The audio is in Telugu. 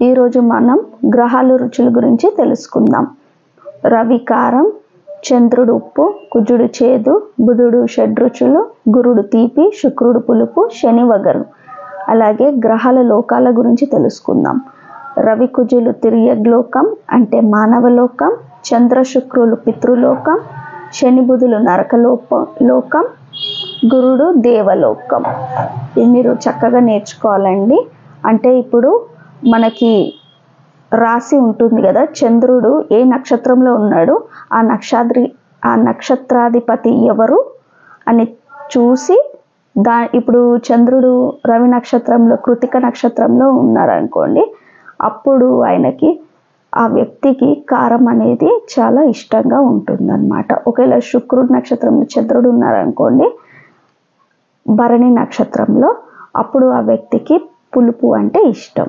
ఈరోజు మనం గ్రహాల రుచుల గురించి తెలుసుకుందాం. రవి కారం, చంద్రుడు ఉప్పు, కుజుడు చేదు, బుధుడు షడ్రుచులు, గురుడు తీపి, శుక్రుడు పులుపు, శని వగరు. అలాగే గ్రహాల లోకాల గురించి తెలుసుకుందాం. రవి కుజులు తిర్యగ్లోకం అంటే మానవలోకం, చంద్ర శుక్రులు పితృలోకం, శని బుధులు నరకలోకం, గురుడు దేవలోకం. ఇది మీరు చక్కగా నేర్చుకోవాలండి. అంటే ఇప్పుడు మనకి రాశి ఉంటుంది కదా, చంద్రుడు ఏ నక్షత్రంలో ఉన్నాడు, ఆ నక్షత్రాధిపతి ఎవరు అని చూసి ఇప్పుడు చంద్రుడు రవి నక్షత్రంలో కృతిక నక్షత్రంలో ఉన్నారనుకోండి, అప్పుడు ఆ వ్యక్తికి కారం అనేది చాలా ఇష్టంగా ఉంటుందన్నమాట. ఒకవేళ శుక్రుడు నక్షత్రంలో చంద్రుడు ఉన్నారనుకోండి, భరణి నక్షత్రంలో, అప్పుడు ఆ వ్యక్తికి పులుపు అంటే ఇష్టం.